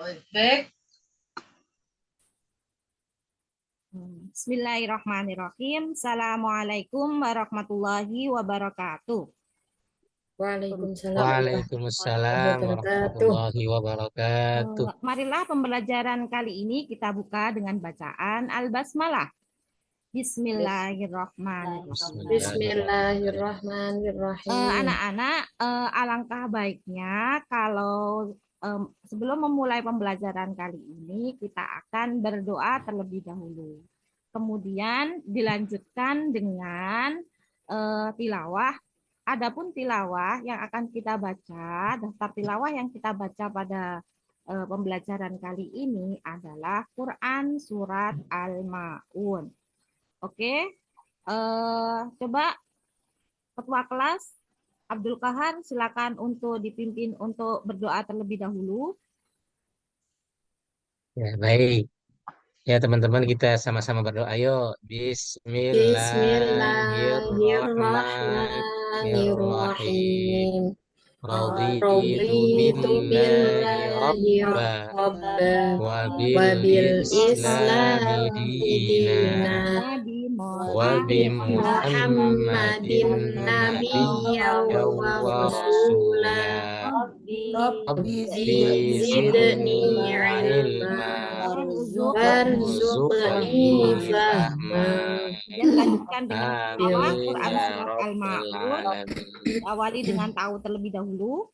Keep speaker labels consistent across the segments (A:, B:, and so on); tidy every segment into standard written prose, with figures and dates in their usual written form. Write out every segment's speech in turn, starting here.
A: Baik.
B: Bismillahirrahmanirrahim. Assalamualaikum warahmatullahi wabarakatuh.
C: Waalaikumsalam warahmatullahi wabarakatuh.
B: Marilah pembelajaran kali ini kita buka dengan bacaan Al-Basmalah. Bismillahirrahmanirrahim.
A: Bismillahirrahmanirrahim.
B: Anak-anak, alangkah baiknya kalau sebelum memulai pembelajaran kali ini kita akan berdoa terlebih dahulu. Kemudian dilanjutkan dengan tilawah. Adapun tilawah yang akan kita baca, daftar tilawah yang kita baca pada pembelajaran kali ini adalah Quran Surat Al-Ma'un. Oke, coba Ketua kelas Abdul Qahar silakan untuk dipimpin untuk berdoa terlebih dahulu.
C: Ya, baik. Ya, teman-teman kita sama-sama berdoa. Ayo, Bismillahirrahmanirrahim. Raditu billahi rabba wa bil islami dina wa bi Muhammadin nabiyyan wa rasulah. Rabbi zidni ilma warzuqni fahma.
B: Lanjutkan dengan
C: Amin
B: Quran
C: ya
B: Surat
C: rabbal
B: Al-Ma'un.
C: alamin.
B: Awali dengan tahu terlebih dahulu.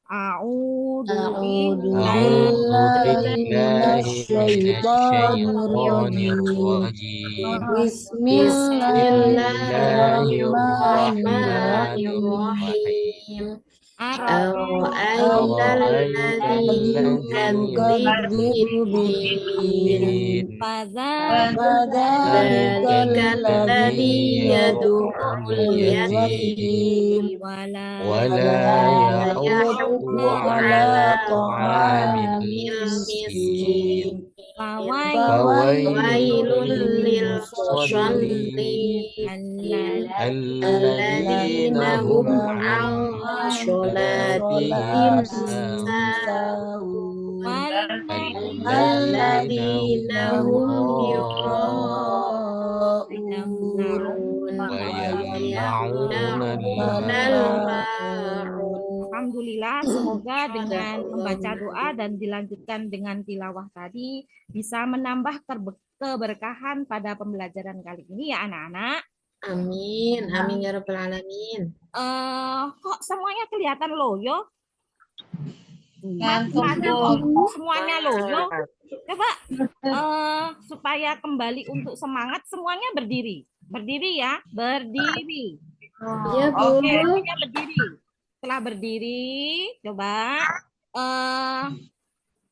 B: A'udzu
C: A'udzu
B: billahi
C: billahi minasyaitonir rajim. Bismillahirrahmanirrahim.
A: Ara'aital ladzi yukadzibu bid-din. Fadzalikal ladzi yad'ul yatim
C: wala yahuddu ala ta'amil miskin. Fawailul lil musallin alladzina hum an sholatihim sahun alladzina hum yura'un wa yamna'una al-ma'un.
B: Alhamdulillah, semoga dengan membaca doa dan dilanjutkan dengan tilawah tadi bisa menambah keberkahan pada pembelajaran kali ini ya anak-anak.
A: Amin, amin ya rabbal alamin.
B: Kok semuanya kelihatan loyo?
A: Ngantuk,
B: semuanya loyo. Coba supaya kembali untuk semangat semuanya berdiri. Berdiri ya, berdiri.
A: Iya, Bu.
B: Oke, semuanya berdiri. Setelah berdiri, coba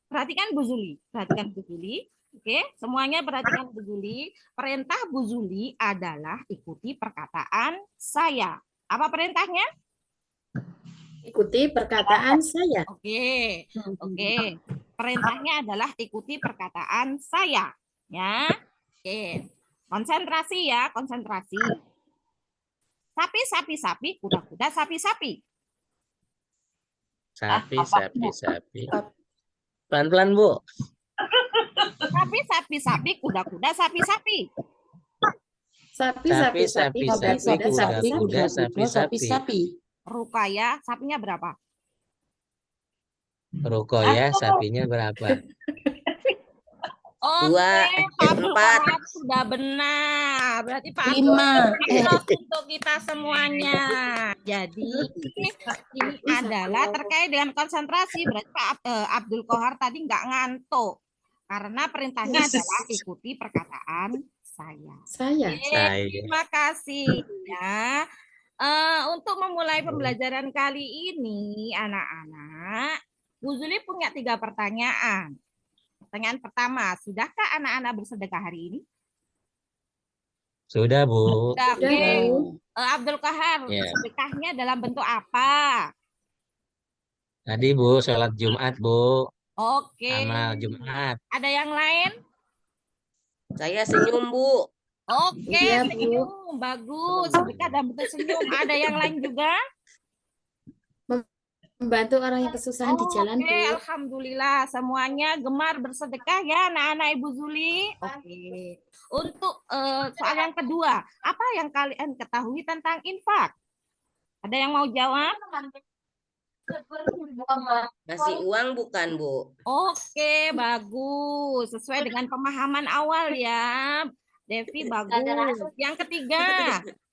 B: perhatikan Bu Zuli. Perhatikan Bu Zuli. Oke, semuanya perhatikan Bu Zuli. Perintah Bu Zuli adalah ikuti perkataan saya. Apa perintahnya?
A: Ikuti perkataan saya.
B: Oke. Perintahnya adalah ikuti perkataan saya. Ya. Oke. Konsentrasi ya, konsentrasi. Sapi, sapi, sapi, kuda, kuda, sapi, sapi.
C: Sapi. Pelan-pelan, Bu.
B: Sapi, sapi, sapi, kuda, kuda, sapi, sapi.
A: Sapi, kuda, sapi.
B: Rukaya, sapinya berapa?
C: Rukoya, sapinya berapa?
B: Oke, Pak Abdul Qahar sudah benar. Berarti Pak Abdul untuk kita semuanya. Jadi ini adalah terkait dengan konsentrasi. Berarti Pak Abdul Qahar tadi nggak ngantuk karena perintahnya adalah ikuti perkataan saya. Terima kasih ya. Untuk memulai pembelajaran kali ini, anak-anak, Bu Zuli punya 3 pertanyaan. Pertanyaan pertama, sudahkah anak-anak bersedekah hari ini?
C: Sudah, Bu.
B: Sudah, oke. Abdul Qahar, sedekahnya dalam bentuk apa?
C: Tadi, Bu, sholat Jumat, Bu.
B: Oke.
C: Amal Jumat.
B: Ada yang lain?
D: Saya senyum, Bu.
B: Oke, senyum. Bagus. Sedekah dalam bentuk senyum. Ada yang lain juga?
A: Membantu orang yang kesusahan di jalan,
B: Oke,
A: Bu.
B: alhamdulillah semuanya gemar bersedekah ya anak-anak Ibu Zuli. Oke. Untuk soal yang kedua, apa yang kalian ketahui tentang infak? Ada yang mau jawab?
D: Ngasih uang bukan, Bu?
B: Oke, bagus. Sesuai dengan pemahaman awal ya. Devi bagus. Yang ketiga,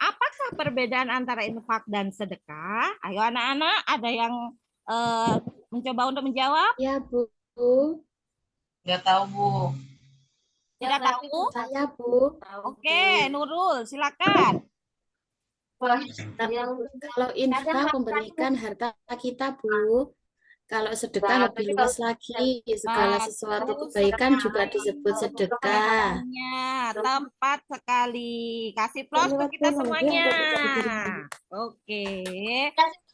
B: apakah perbedaan antara infak dan sedekah? Ayo anak-anak, ada yang mencoba untuk menjawab?
A: Ya, Bu.
E: Nggak tahu, Bu.
B: Tidak tahu?
A: Saya, Bu.
B: Oke, Nurul, silakan.
A: Kalau infak memberikan harta kita, Bu. Kalau sedekah lebih luas lagi. Segala sesuatu kebaikan juga disebut sedekah.
B: Ya, tepat sekali. Kasih plus ke kita semuanya. Oke.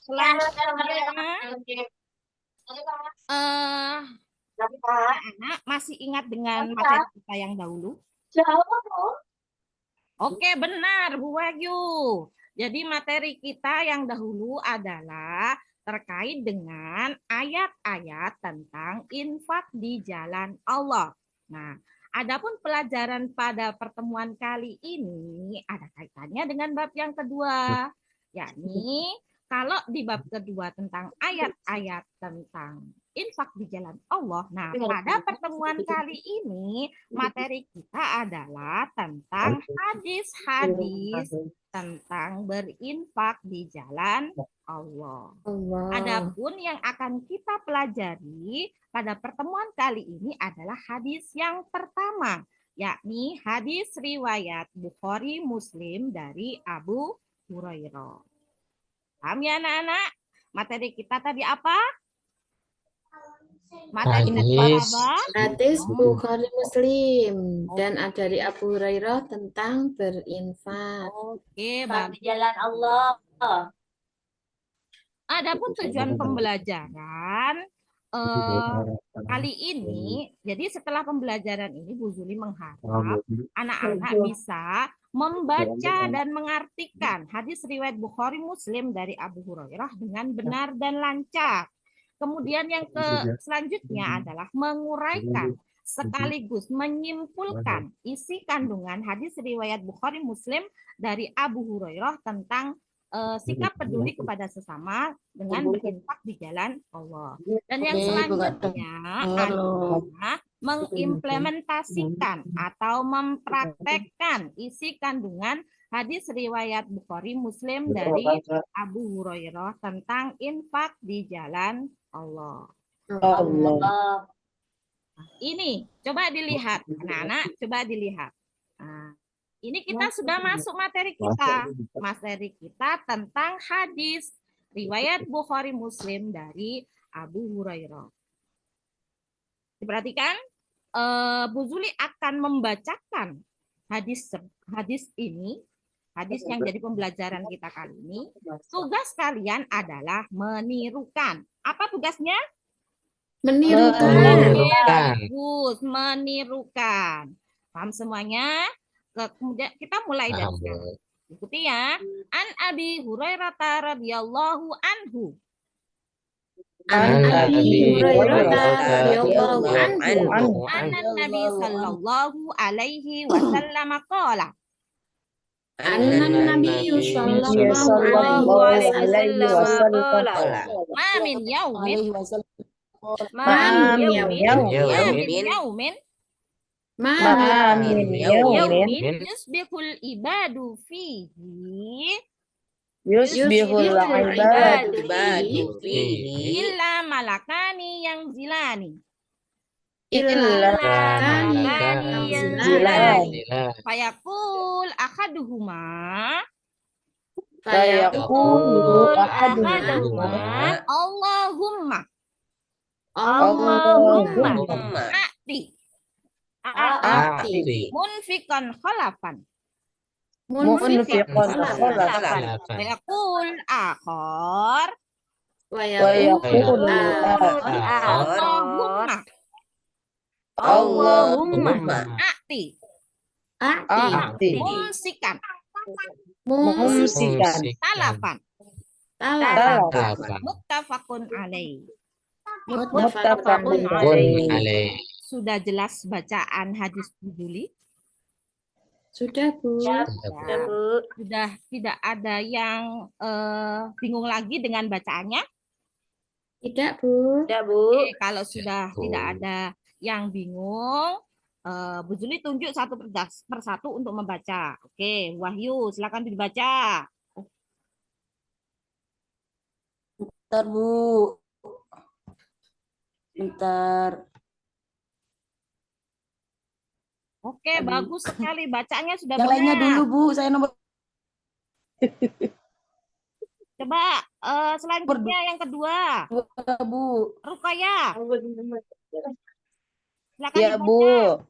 B: Selanjutnya, anak masih ingat dengan materi kita yang dahulu? Oke, benar, Bu Wahyu. Jadi materi kita yang dahulu adalah terkait dengan ayat-ayat tentang infak di jalan Allah. Nah, adapun pelajaran pada pertemuan kali ini ada kaitannya dengan bab yang kedua, yakni kalau di bab kedua tentang ayat-ayat tentang infak di jalan Allah. Nah, pada pertemuan kali ini materi kita adalah tentang hadis-hadis tentang berinfak di jalan Allah. Adapun yang akan kita pelajari pada pertemuan kali ini adalah hadis yang pertama, yakni hadis riwayat Bukhari Muslim dari Abu Hurairah. Paham ya anak-anak? Materi kita tadi apa? Materi
C: Hadis.
B: apa?
A: Hadis Bukhari Muslim dan dari Abu Hurairah tentang berinfak.
B: Oke, bagus.
F: jalan Allah.
B: Adapun tujuan pembelajaran kali ini, jadi setelah pembelajaran ini Bu Zuli mengharap anak-anak bisa membaca dan mengartikan hadis riwayat Bukhari Muslim dari Abu Hurairah dengan benar dan lancar. Kemudian yang selanjutnya adalah menguraikan sekaligus menyimpulkan isi kandungan hadis riwayat Bukhari Muslim dari Abu Hurairah tentang sikap peduli kepada sesama dengan berinfak di jalan Allah. Dan yang selanjutnya adalah mengimplementasikan atau mempraktekkan isi kandungan hadis riwayat Bukhari Muslim dari Abu Hurairah tentang infak di jalan Allah.
F: Allah.
B: Ini coba dilihat, anak-anak, coba dilihat. Nah, ini kita sudah masuk materi kita. Materi kita tentang hadis riwayat Bukhari Muslim dari Abu Hurairah. Diperhatikan, Bu Zuli akan membacakan hadis ini, hadis yang jadi pembelajaran kita kali ini. Tugas kalian adalah menirukan. Apa tugasnya?
A: Menirukan.
B: Bagus, menirukan. Paham semuanya? Kemudian kita mulai dari sekarang. Ikuti ya. An Abi Hurairah radhiyallahu anhu.
A: An Abi Hurairah radhiyallahu anhu.
B: Anna Nabi sallallahu alaihi wasallam qala.
A: Anna Nabi sallallahu alaihi wasallam qala.
B: Ma min yaumin
A: Ma min
B: yaumin
A: Ma min
B: yaumin yusbihul ibadu fihi
A: yusbihul ibadu
D: fihi
B: illa malakani yang zilani.
A: illa
B: yang
A: zilani.
B: Fayaqul ahaduhuma
A: Fayaqul
B: ahaduhuma Allahumma
D: Allahumma
B: a'ti
D: a'ti
B: munfiqan khalafan.
A: munfiqan
D: khalafan.
B: Fayaqul akhar
A: wa yaqulu
B: Allahumma
D: Allahumma
B: a'ti
A: a'ti
B: mumsikan
A: mumsikan
B: talafan.
A: Talafan.
C: Talafan.
B: Muttafaqun alaih.
A: Muttafaqun
C: Alaih.
B: Sudah jelas bacaan hadis Bujuli?
A: Sudah, Bu.
F: Ya,
B: Ya.
F: Bu.
B: Sudah tidak ada yang bingung lagi dengan bacaannya?
A: Tidak, Bu.
F: Ya, Bu.
B: Oke, kalau sudah tidak ada yang bingung, Bu Juli tunjuk satu persatu untuk membaca. Oke, Wahyu, silakan dibaca.
F: Bentar, Bu. Bentar.
B: Oke, bagus sekali. Bacaannya sudah
F: Yang
B: benar.
F: lainnya dulu, Bu. Saya nomor
B: Coba selanjutnya yang kedua.
F: 2, Bu.
B: Rukaya, silakan
G: Ya,
B: dibaca.
G: Bu.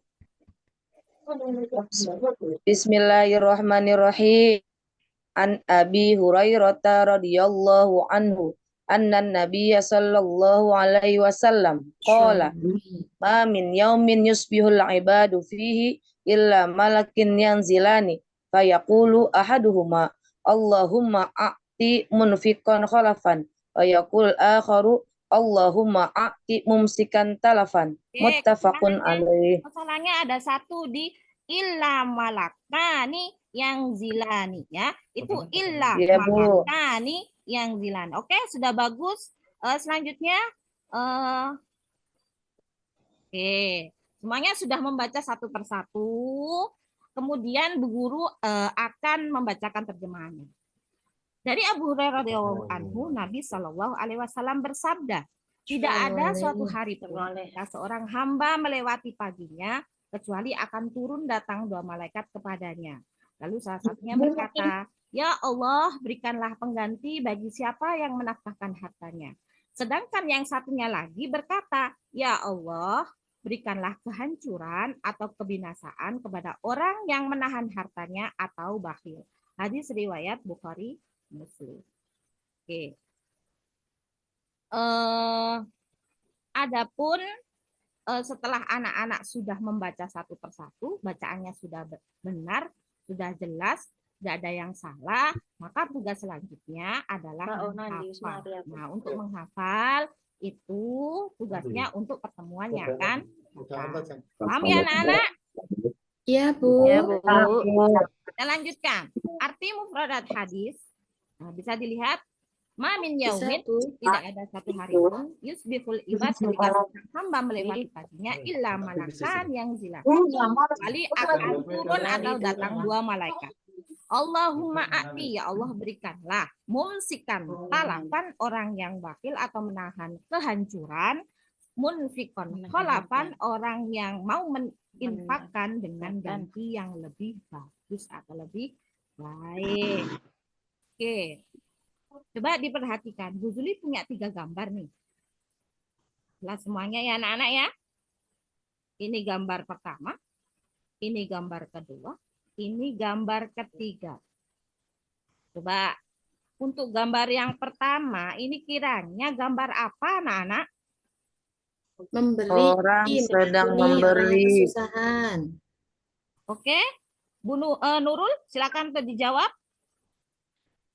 G: Bismillahirrahmanirrahim. An Abi Hurairah radhiyallahu anhu anna Nabiyya sallallahu alaihi wasallam qala ma min yaumin yusbihul ibadu fihi illa malakin yanzilani fayaqulu ahaduhuma Allahumma a'ti munfiqan khalafan wa yaqul akharu Allahumma a'ti mumsikan talafan.
B: Oke,
G: Muttafaqun alaih.
B: masalahnya ada satu di illa malakani yang zilani ya. Itu illa
G: Iya, Bu.
B: malakani yang zilani. Oke, sudah bagus. Selanjutnya oke, semuanya sudah membaca satu persatu. Kemudian Bu Guru akan membacakan terjemahannya. Dari Abu Hurairah radhiyallahu anhu, Nabi Shallallahu alaihi wasallam bersabda, tidak ada suatu hari pun ketika seorang hamba melewati paginya kecuali akan turun datang dua malaikat kepadanya. Lalu salah satunya berkata, "Ya Allah, berikanlah pengganti bagi siapa yang menafkahkan hartanya." Sedangkan yang satunya lagi berkata, "Ya Allah, berikanlah kehancuran atau kebinasaan kepada orang yang menahan hartanya atau bakhil." Hadis riwayat Bukhari Muslim. Oke. Adapun setelah anak-anak sudah membaca satu persatu, bacaannya sudah benar, sudah jelas, tidak ada yang salah, maka tugas selanjutnya adalah menghafal. Nah, untuk menghafal itu tugasnya untuk pertemuan yang akan datang. Paham ya anak-anak?
A: Iya, Bu.
F: Ya, Bu.
B: Kita lanjutkan. Arti mufradat hadis. Nah, bisa dilihat, ma min
A: Bisa,
B: yaumin,
A: Bu.
B: tidak ada satu hari pun yusbihul ibad ketika hamba melewati paginya illa malakan yang zila. Kali akan turun atau datang dua malaikat. Allahumma a'ti, ya Allah berikanlah mumsikan talafan orang yang bakil atau menahan kehancuran, munfikon khalafan orang yang mau menginfakkan dengan ganti yang lebih bagus atau lebih baik. Oke, coba diperhatikan. Bu Zuli punya 3 gambar nih. Lihat semuanya ya anak-anak ya. Ini gambar pertama, ini gambar kedua, ini gambar ketiga. Coba untuk gambar yang pertama, ini kiranya gambar apa anak-anak?
A: Memberi,
G: Orang sedang
A: mengampuni orang
G: memberi.
A: kesusahan.
B: Oke, Bu Nurul, silakan dijawab.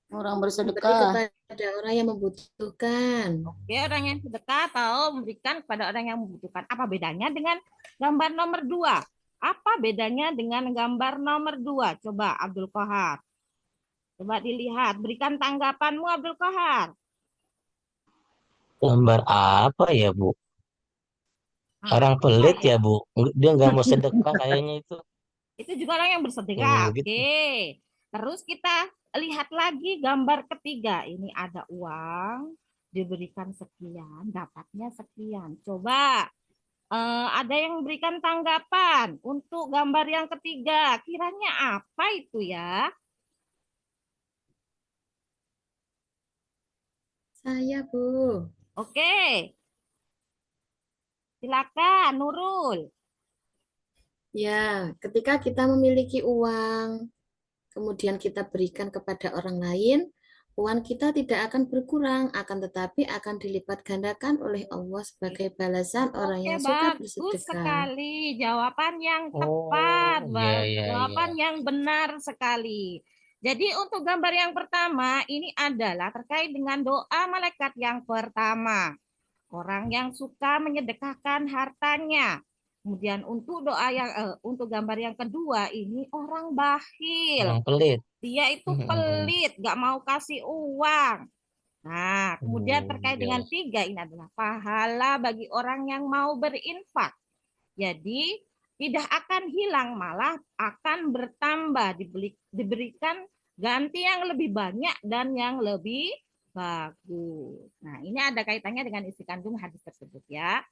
F: Orang
A: Memberi
F: bersedekah.
A: kepada orang yang membutuhkan.
B: Oke, orang yang sedekah atau memberikan kepada orang yang membutuhkan. Apa bedanya dengan gambar nomor 2? Apa bedanya dengan gambar nomor 2? Coba Abdul Qahar. Coba dilihat. Berikan tanggapanmu Abdul Qahar.
C: Gambar apa ya, Bu? Orang pelit ya, Bu. Dia nggak mau sedekah kayaknya itu.
B: Itu juga orang yang bersedekah.
C: Gitu.
B: Oke. Terus kita lihat lagi gambar ketiga. Ini ada uang, diberikan sekian, dapatnya sekian. Coba ada yang memberikan tanggapan untuk gambar yang ketiga. Kiranya apa itu ya?
A: Saya, Bu.
B: Oke. Silakan Nurul.
A: Ya, ketika kita memiliki uang, kemudian kita berikan kepada orang lain, uang kita tidak akan berkurang, akan tetapi akan dilipat gandakan oleh Allah sebagai balasan orang
B: Oke,
A: yang suka
B: bagus
A: bersedekah.
B: sekali. Jawaban yang
C: Oh,
B: tepat.
C: iya, iya,
B: Jawaban
C: iya.
B: yang benar sekali. Jadi untuk gambar yang pertama ini adalah terkait dengan doa malaikat yang pertama. Orang yang suka menyedekahkan hartanya. Kemudian untuk doa untuk gambar yang kedua ini orang bakhil.
C: Orang pelit.
B: Dia itu pelit, nggak mau kasih uang. Nah, kemudian terkait dengan tiga ini adalah pahala bagi orang yang mau berinfak. Jadi tidak akan hilang, malah akan bertambah, diberikan ganti yang lebih banyak dan yang lebih bagus. Nah, ini ada kaitannya dengan isi kandung hadis tersebut ya.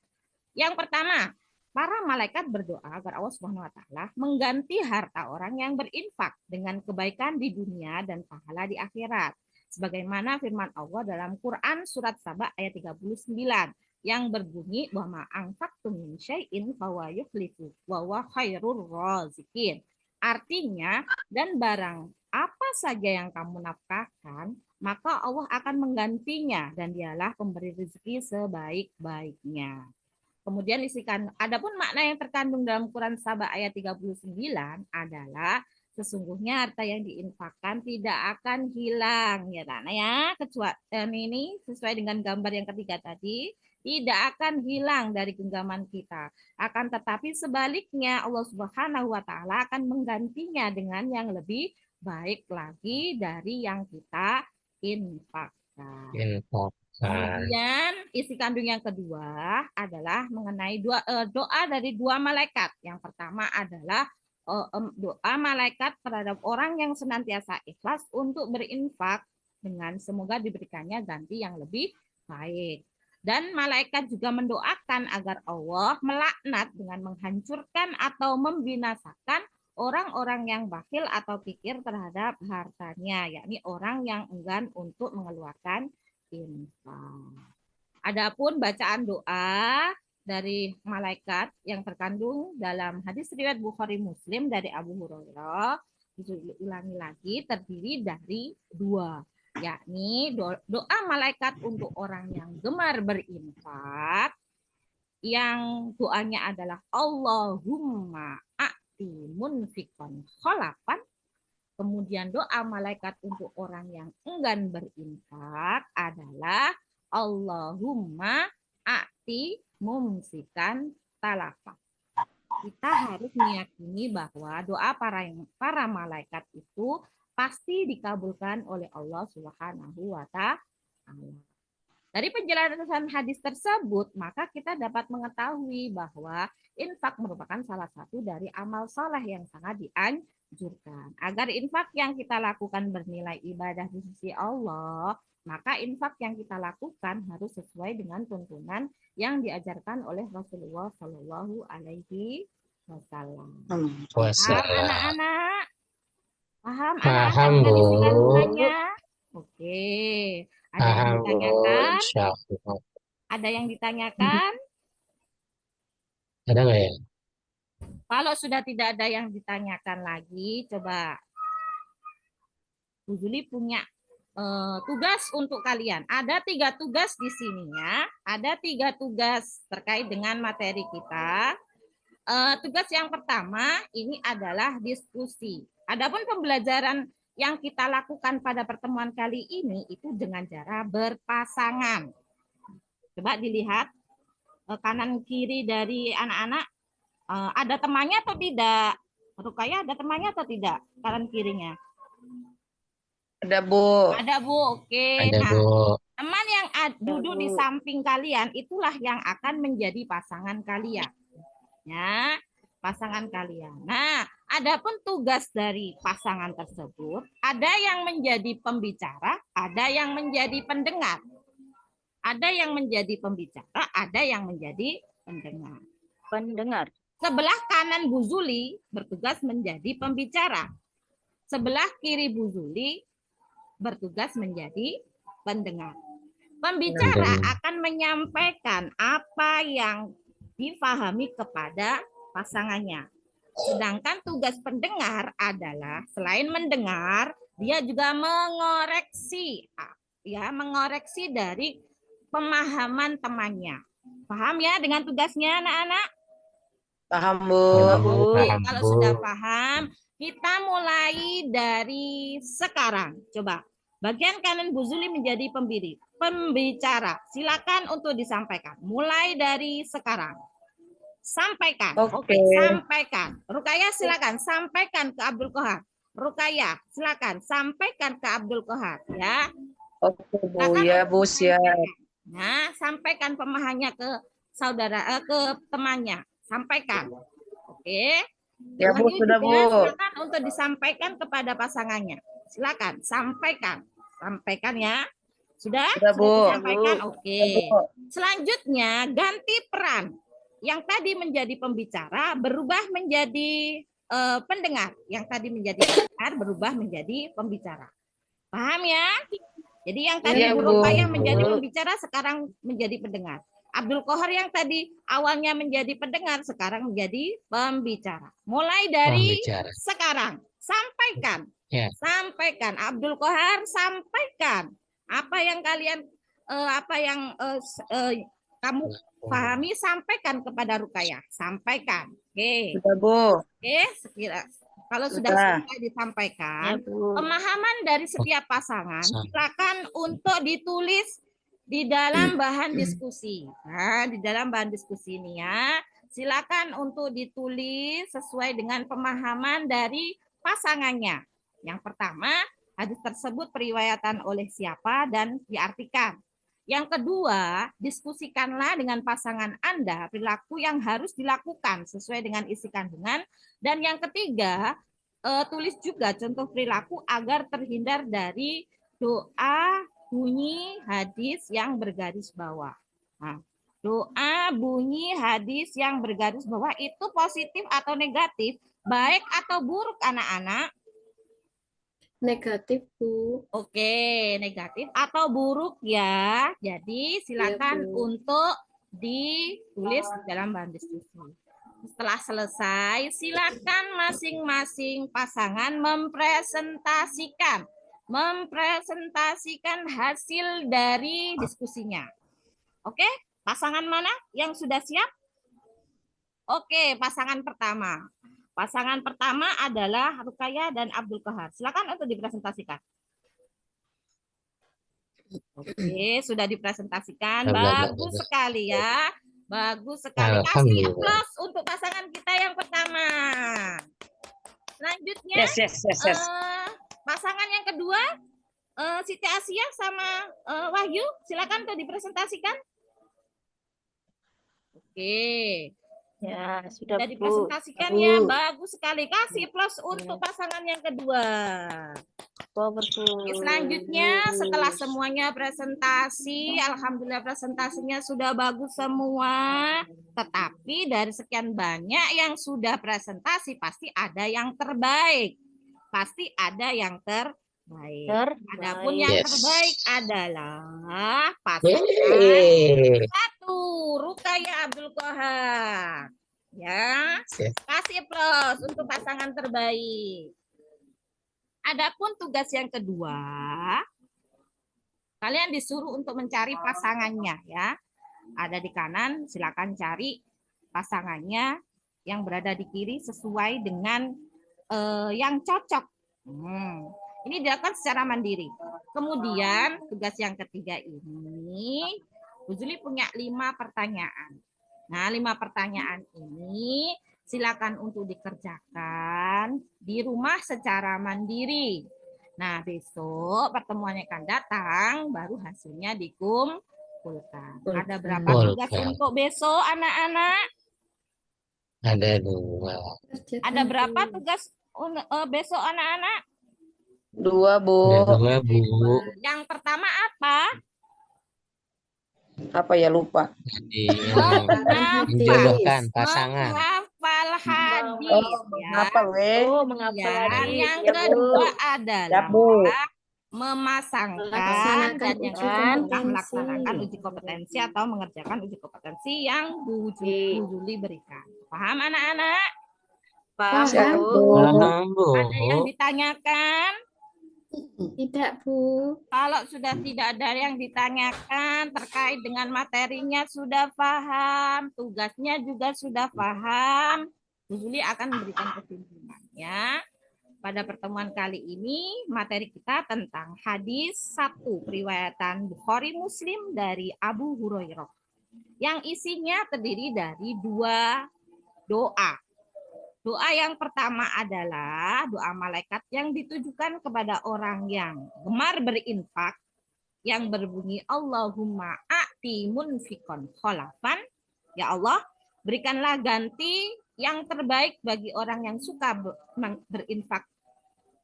B: Yang pertama, para malaikat berdoa agar Allah Subhanahu wa taala mengganti harta orang yang berinfak dengan kebaikan di dunia dan pahala di akhirat. Sebagaimana firman Allah dalam Quran surat Saba ayat 39 yang berbunyi bahwa anfaqtum min syai'in fahuwa yukhlifu wa huwa khairur raziqin. Artinya, dan barang apa saja yang kamu nafkahkan, maka Allah akan menggantinya dan dialah pemberi rezeki sebaik-baiknya. Kemudian adapun makna yang terkandung dalam Quran Saba ayat 39 adalah sesungguhnya harta yang diinfakkan tidak akan hilang ya Tana ya, kecuali ini sesuai dengan gambar yang ketiga tadi, tidak akan hilang dari genggaman kita. Akan tetapi sebaliknya Allah Subhanahu wa taala akan menggantinya dengan yang lebih baik lagi dari yang kita infakkan. Kemudian isi kandung yang kedua adalah mengenai doa dari dua malaikat. Yang pertama adalah doa malaikat terhadap orang yang senantiasa ikhlas untuk berinfak dengan semoga diberikannya ganti yang lebih baik. Dan malaikat juga mendoakan agar Allah melaknat dengan menghancurkan atau membinasakan orang-orang yang bakhil atau kikir terhadap hartanya, yakni orang yang enggan untuk mengeluarkan infak. Adapun bacaan doa dari malaikat yang terkandung dalam hadis riwayat Bukhari Muslim dari Abu Hurairah, diulangi lagi, terdiri dari dua, yakni doa malaikat untuk orang yang gemar berinfak, yang doanya adalah Allahumma a'ti munfiqan khalafan. Kemudian doa malaikat untuk orang yang enggan berinfak adalah Allahumma a'ti mumsikan talafan. Kita harus meyakini bahwa doa para malaikat itu pasti dikabulkan oleh Allah Subhanahu wa taala. Dari penjelasan hadis tersebut, maka kita dapat mengetahui bahwa infak merupakan salah satu dari amal saleh yang sangat dianjurkan. Agar infak yang kita lakukan bernilai ibadah di sisi Allah, maka infak yang kita lakukan harus sesuai dengan tuntunan yang diajarkan oleh Rasulullah Shallallahu Alaihi Wasallam. Paham anak-anak? Paham
C: Paham,
B: anak-anak
C: Bu.
B: isi kandungannya? Oke. Ada yang
C: Paham, Bu.
B: ditanyakan?
C: Insyaallah.
B: Ada yang ditanyakan?
C: Ada nggak ya?
B: Kalau sudah tidak ada yang ditanyakan lagi, coba Bu Juli punya tugas untuk kalian. Ada 3 tugas di sini ya. Ada 3 tugas terkait dengan materi kita. Tugas yang pertama ini adalah diskusi. Adapun pembelajaran yang kita lakukan pada pertemuan kali ini itu dengan cara berpasangan. Coba dilihat kanan kiri dari anak-anak, ada temannya atau tidak? Rukaya ada temannya atau tidak? Kanan kirinya.
G: Ada, Bu.
B: Ada, Bu. Oke.
C: Ada,
B: Nah,
C: Bu.
B: teman yang duduk di samping kalian itulah yang akan menjadi pasangan kalian. Ya, pasangan kalian. Nah, adapun tugas dari pasangan tersebut, ada yang menjadi pembicara, ada yang menjadi pendengar. Ada yang menjadi pembicara, ada yang menjadi pendengar.
G: Pendengar.
B: Sebelah kanan Bu Zuli bertugas menjadi pembicara. Sebelah kiri Bu Zuli bertugas menjadi pendengar. Pembicara akan menyampaikan apa yang difahami kepada pasangannya. Sedangkan tugas pendengar adalah selain mendengar, dia juga mengoreksi, ya, mengoreksi dari pemahaman temannya. Paham ya dengan tugasnya anak-anak?
G: Paham, Bu.
C: Paham, Bu.
B: Kalau sudah paham, Kita mulai dari sekarang. Coba. Bagian kanan Bu Zuli menjadi pembicara. Silakan untuk disampaikan. Mulai dari sekarang. Sampaikan. Oke, sampaikan. Rukayah silakan sampaikan ke Abdul Qahar. Rukayah silakan sampaikan ke Abdul Qahar ya.
G: Oke, Bu. Ya, Bu, siap.
B: Nah, sampaikan pemahamannya ke saudara ke temannya. Sampaikan. Oke.
G: Ya, Bu, sudah, Bu.
B: Silakan untuk disampaikan kepada pasangannya. Silakan sampaikan. Sampaikan ya. Sudah?
G: Sudah, Bu.
B: Disampaikan. Oke. Selanjutnya ganti peran. Yang tadi menjadi pembicara berubah menjadi pendengar. Yang tadi menjadi pendengar berubah menjadi pembicara. Paham ya? Jadi yang tadi
G: Ya,
B: Bu
G: Bu.
B: Rukayah menjadi pembicara sekarang menjadi pendengar. Abdul Qahar yang tadi awalnya menjadi pendengar sekarang menjadi pembicara. Mulai dari sekarang sampaikan.
C: Ya.
B: Sampaikan Abdul Qahar, sampaikan apa yang kalian kamu pahami, sampaikan kepada Rukayah. Sampaikan. Oke.
G: Sudah, Bu.
B: Oke, kalau sudah selesai disampaikan, pemahaman dari setiap pasangan silakan untuk ditulis di dalam bahan diskusi. Nah, di dalam bahan diskusi ini ya, silakan untuk ditulis sesuai dengan pemahaman dari pasangannya. Yang pertama, hadis tersebut periwayatan oleh siapa dan diartikan. Yang kedua, diskusikanlah dengan pasangan Anda perilaku yang harus dilakukan sesuai dengan isi kandungan. Dan yang ketiga, tulis juga contoh perilaku agar terhindar dari doa bunyi hadis yang bergaris bawah. Nah, doa bunyi hadis yang bergaris bawah itu positif atau negatif, baik atau buruk anak-anak?
A: Negatif, Bu.
B: Oke, negatif atau buruk ya. Jadi silakan untuk ditulis dalam bahan diskusi. Setelah selesai, silakan masing-masing pasangan mempresentasikan hasil dari diskusinya. Oke, pasangan mana yang sudah siap? Oke, pasangan pertama. Pasangan pertama adalah Rukayah dan Abdul Qahar. Silakan untuk dipresentasikan. Oke, sudah dipresentasikan. Bagus sekali ya. Bagus sekali. Kasih aplaus untuk pasangan kita yang pertama. Selanjutnya, pasangan yang kedua, Siti Asia sama Wahyu. Silakan untuk dipresentasikan. Oke.
G: Ya, sudah, Bu.
B: Dipresentasikan ya, bagus sekali. Kasih plus untuk pasangan yang kedua. Selanjutnya, setelah semuanya presentasi, alhamdulillah presentasinya sudah bagus semua. Tetapi dari sekian banyak yang sudah presentasi, pasti ada yang terbaik. Pasti ada yang terbaik. Adapun yang terbaik adalah pasangan satu, Rukayah Abdul Qahar. Ya, kasih plus untuk pasangan terbaik. Adapun tugas yang kedua, kalian disuruh untuk mencari pasangannya ya. Ada di kanan, silakan cari pasangannya yang berada di kiri sesuai dengan yang cocok. Ini dilakukan secara mandiri. Kemudian tugas yang ketiga ini, Bu Zuli punya 5 pertanyaan. Nah, 5 pertanyaan ini silakan untuk dikerjakan di rumah secara mandiri. Nah, besok pertemuannya akan datang, baru hasilnya dikumpulkan. Ada berapa tugas untuk besok, anak-anak?
C: Ada 2.
B: Ada berapa tugas besok, anak-anak?
G: 2, Bu.
C: 2, Bu.
B: Yang pertama apa?
G: Apa ya, lupa.
C: Jadi menjodohkan pasangan.
B: Menghafal hadis ya.
G: Menghafal.
B: Yang kedua adalah memasangkan dan yang ketiga melaksanakan uji kompetensi atau mengerjakan uji kompetensi yang Bu Juli berikan. Paham anak-anak?
F: Paham,
C: Bu.
B: Ada yang ditanyakan?
A: Tidak, Bu.
B: Kalau sudah tidak ada yang ditanyakan terkait dengan materinya sudah paham, tugasnya juga sudah paham, Bu Juli akan memberikan kesimpulan ya. pada pertemuan kali ini materi kita tentang hadis 1 riwayatan Bukhari Muslim dari Abu Hurairah yang isinya terdiri dari 2 doa. Doa yang pertama adalah doa malaikat yang ditujukan kepada orang yang gemar berinfak yang berbunyi Allahumma a'ti munfikon kholafan. Ya Allah, berikanlah ganti yang terbaik bagi orang yang suka berinfak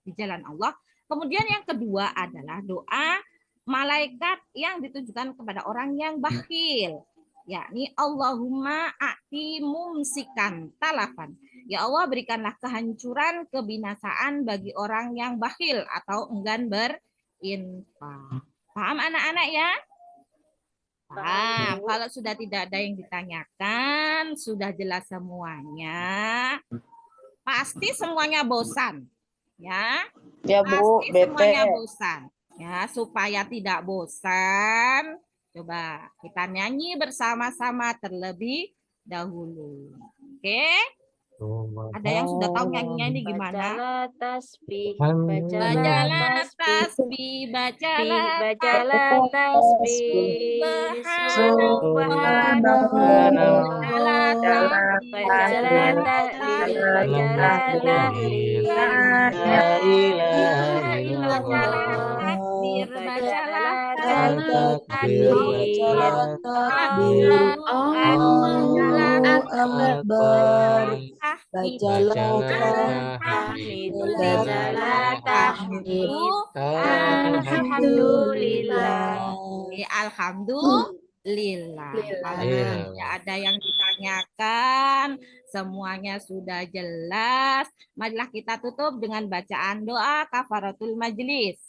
B: di jalan Allah. Kemudian yang kedua adalah doa malaikat yang ditujukan kepada orang yang bakhil, yakni Allahumma a'ti mumsikan talafan. Ya Allah, berikanlah kehancuran, kebinasaan bagi orang yang bakhil atau enggan berinfak. Paham anak-anak ya? Paham. Kalau sudah tidak ada yang ditanyakan, sudah jelas semuanya. Pasti semuanya bosan. Ya,
G: Ya Bu,
B: pasti
G: bete.
B: semuanya bosan. Ya, supaya tidak bosan, coba kita nyanyi bersama-sama terlebih dahulu. Oke? Ada yang sudah tahu nyanyinya ini gimana?
F: Bacalah tasbih,
B: Bacalah
F: bacalah
B: tasbih, bacalah
F: bacalah tasbih,
B: subhanallah, bacalah tahlil,
F: bacalah tahlil, bacalah tahlil,
C: La ilaha
B: bacalah
C: illallah.
B: takbir, bacalah
F: bacalah
C: Takbir,
F: takbir,
C: takbir,
B: bacalah
C: Akbar.
B: bacalah
C: Bacalah
F: tahmid,
C: tahmid,
F: bacalah tahmid,
B: alhamdulillah.
F: alhamdulillah.
B: Alhamdulillah. Kalau
C: Iya.
B: tidak ada yang ditanyakan, semuanya sudah jelas. Marilah kita tutup dengan bacaan doa kafaratul majlis.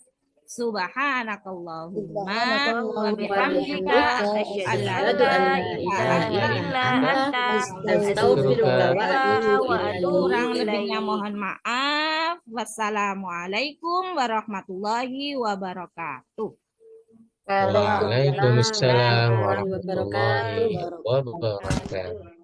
B: Subhanakallahumma wa bihamdika
F: asyhadu an la ilaha illa anta,
C: astaghfiruka
F: wa atubu
B: kurang
F: ilaik.
B: lebihnya mohon maaf. Wassalamualaikum warahmatullahi wabarakatuh.
C: Waalaikumsalam warahmatullahi wabarakatuh.